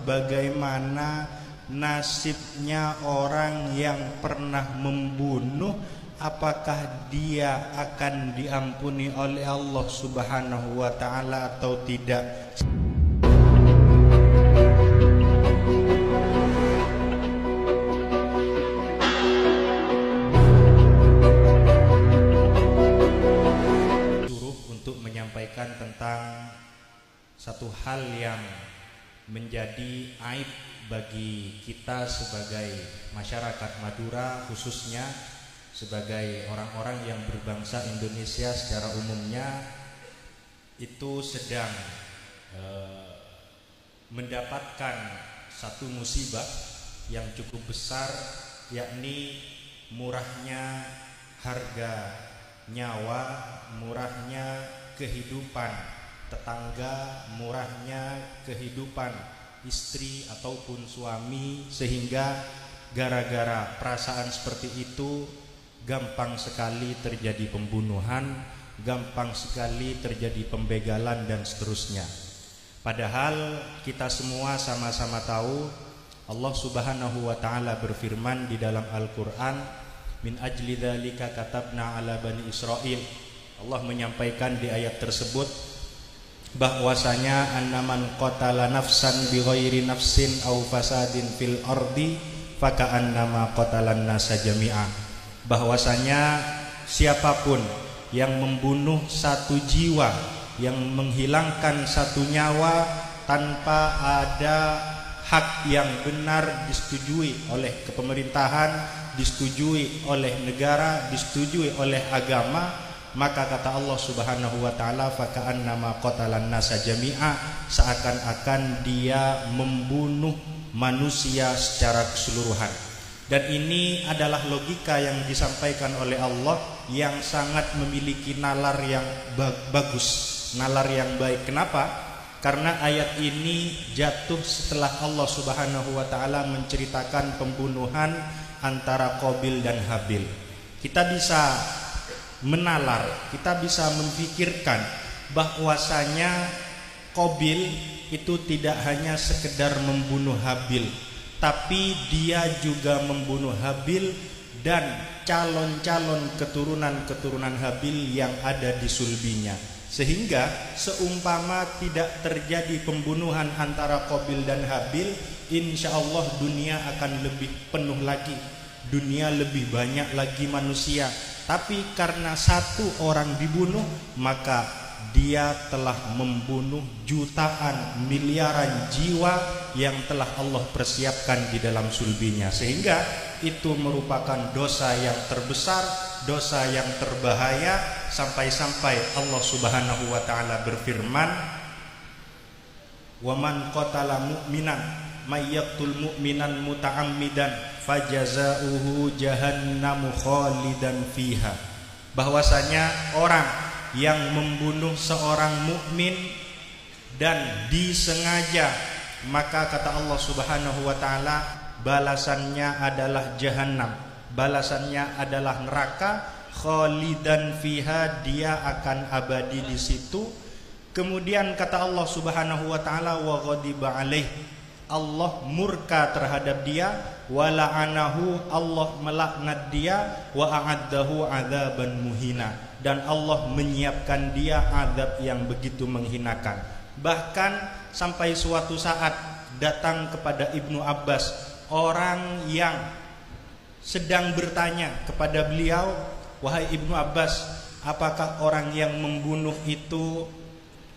bagaimana nasibnya orang yang pernah membunuh, apakah dia akan diampuni oleh Allah Subhanahu wa ta'ala atau tidak. Menyampaikan tentang satu hal yang menjadi aib bagi kita sebagai masyarakat Madura, khususnya sebagai orang-orang yang berbangsa Indonesia secara umumnya, itu sedang mendapatkan satu musibah yang cukup besar, yakni murahnya harga nyawa, murahnya kehidupan tetangga, murahnya kehidupan istri ataupun suami, sehingga gara-gara perasaan seperti itu gampang sekali terjadi pembunuhan, gampang sekali terjadi pembegalan dan seterusnya. Padahal kita semua sama-sama tahu Allah Subhanahu wa ta'ala berfirman di dalam Al-Quran, min ajli dzalika katabna ala bani Israil. Allah menyampaikan di ayat tersebut bahwasanya annaman qatala nafsan bighairi nafsin aw fasadin fil ardi faka'annama qatalan nasa jami'a, bahwasanya siapapun yang membunuh satu jiwa, yang menghilangkan satu nyawa tanpa ada hak yang benar disetujui oleh kepemerintahan, disetujui oleh negara, disetujui oleh agama, maka kata Allah Subhanahu wa ta'ala faka'annama qatalan nasa jami'a, seakan-akan dia membunuh manusia secara keseluruhan. Dan ini adalah logika yang disampaikan oleh Allah yang sangat memiliki nalar yang bagus, nalar yang baik. Kenapa? Karena ayat ini jatuh setelah Allah Subhanahu wa ta'ala menceritakan pembunuhan antara Qabil dan Habil. Kita bisa menalar, kita bisa memikirkan bahwasanya Qabil itu tidak hanya sekedar membunuh Habil, tapi dia juga membunuh Habil dan calon-calon keturunan-keturunan Habil yang ada di sulbinya. Sehingga seumpama tidak terjadi pembunuhan antara Qabil dan Habil, insya Allah dunia akan lebih penuh lagi, dunia lebih banyak lagi manusia. Tapi karena satu orang dibunuh, maka dia telah membunuh jutaan, miliaran jiwa yang telah Allah persiapkan di dalam sulbinya. Sehingga itu merupakan dosa yang terbesar, dosa yang terbahaya, sampai-sampai Allah Subhanahu wa ta'ala berfirman, wa man qatala mu'minan may yaqtul mu'minan muta'ammidan fajazauhu jahannamu khalidan fiha, bahwasanya orang yang membunuh seorang mukmin dan disengaja, maka kata Allah Subhanahu wa ta'ala balasannya adalah jahannam, balasannya adalah neraka, khalidan fiha, dia akan abadi di situ. Kemudian kata Allah Subhanahu wa ta'ala wa ghadiba alaih, Allah murka terhadap dia, wa la'anahu, Allah melaknat dia, wa a'addahu adzaban muhina, dan Allah menyiapkan dia azab yang begitu menghinakan. Bahkan sampai suatu saat datang kepada Ibnu Abbas orang yang sedang bertanya kepada beliau, wahai Ibnu Abbas, apakah orang yang membunuh itu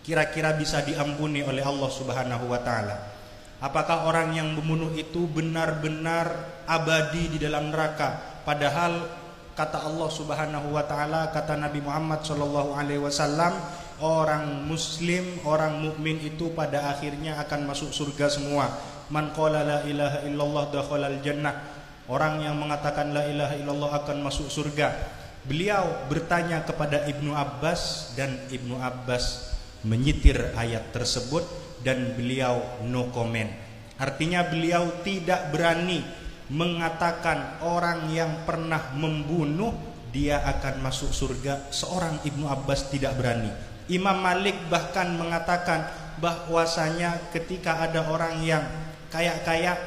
kira-kira bisa diampuni oleh Allah Subhanahu wa ta'ala? Apakah orang yang membunuh itu benar-benar abadi di dalam neraka? Padahal kata Allah Subhanahu wa ta'ala, kata Nabi Muhammad sallallahu alaihi wasallam, orang muslim, orang mukmin itu pada akhirnya akan masuk surga semua. Man qala la ilaha illallah dakhalal jannah. Orang yang mengatakan la ilaha illallah akan masuk surga. Beliau bertanya kepada Ibnu Abbas, dan Ibnu Abbas menyitir ayat tersebut dan beliau no comment. Artinya beliau tidak berani mengatakan orang yang pernah membunuh dia akan masuk surga. Seorang Ibnu Abbas tidak berani. Imam Malik bahkan mengatakan bahwasanya ketika ada orang yang kayak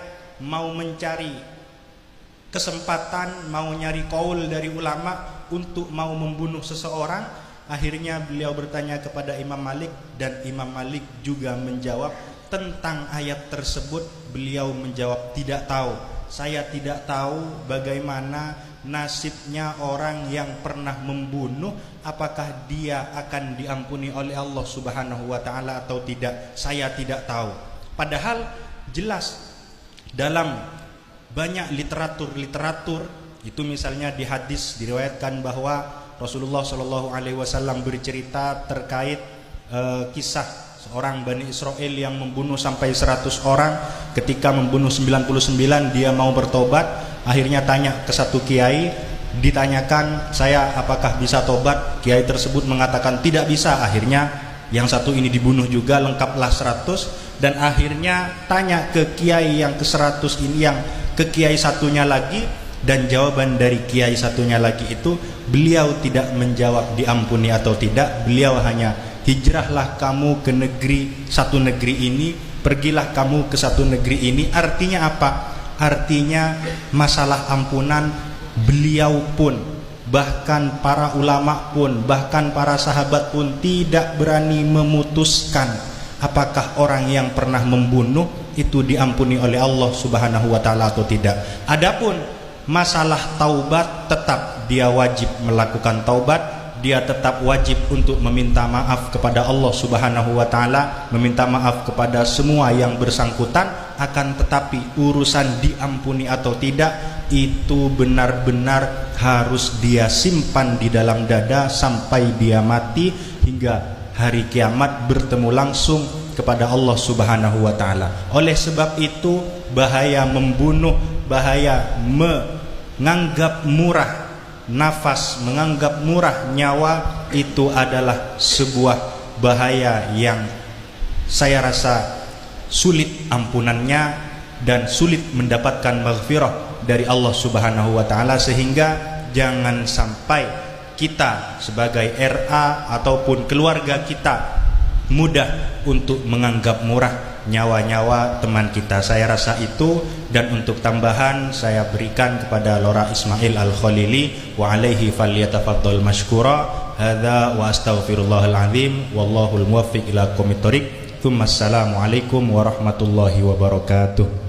mau mencari kesempatan, mau nyari kaul dari ulama untuk mau membunuh seseorang. Akhirnya beliau bertanya kepada Imam Malik, dan Imam Malik juga menjawab tentang ayat tersebut. Beliau menjawab, tidak tahu. Saya tidak tahu bagaimana nasibnya orang yang pernah membunuh, apakah dia akan diampuni oleh Allah Subhanahu wa taala atau tidak. Saya tidak tahu. Padahal jelas dalam banyak literatur itu, misalnya di hadis diriwayatkan bahwa Rasulullah Shallallahu Alaihi Wasallam bercerita terkait kisah seorang Bani Israel yang membunuh sampai 100 orang. Ketika membunuh 99, dia mau bertobat. Akhirnya tanya ke satu kiai, ditanyakan, saya apakah bisa tobat? Kiai tersebut mengatakan tidak bisa. Akhirnya yang satu ini dibunuh juga, lengkaplah 100. Dan akhirnya tanya ke kiai yang ke 100 ini, yang ke kiai satunya lagi, dan jawaban dari kiai satunya lagi itu, beliau tidak menjawab diampuni atau tidak. Beliau hanya, hijrahlah kamu ke satu negeri ini, pergilah kamu ke satu negeri ini. Artinya apa? Artinya masalah ampunan beliau pun, bahkan para ulama pun, bahkan para sahabat pun tidak berani memutuskan apakah orang yang pernah membunuh itu diampuni oleh Allah Subhanahu wa taala atau tidak. Adapun masalah taubat, tetap dia wajib melakukan taubat, dia tetap wajib untuk meminta maaf kepada Allah Subhanahu wa taala, meminta maaf kepada semua yang bersangkutan. Akan tetapi urusan diampuni atau tidak itu benar-benar harus dia simpan di dalam dada sampai dia mati, hingga hari kiamat bertemu langsung kepada Allah Subhanahu wa taala. Oleh sebab itu, bahaya membunuh, bahaya menganggap murah nafas, menganggap murah nyawa, itu adalah sebuah bahaya yang saya rasa sulit ampunannya dan sulit mendapatkan maghfirah dari Allah Subhanahu wa taala. Sehingga jangan sampai kita sebagai RA ataupun keluarga kita mudah untuk menganggap murah nyawa-nyawa teman kita. Saya rasa itu. Dan untuk tambahan saya berikan kepada Lora Ismail Al-Khalili, wa alaihi falyatafaddal mashkura. Hadza wa astaghfirullahal azim wallahul muwaffiq ila aqwamit thoriq. Assalamualaikum warahmatullahi wabarakatuh.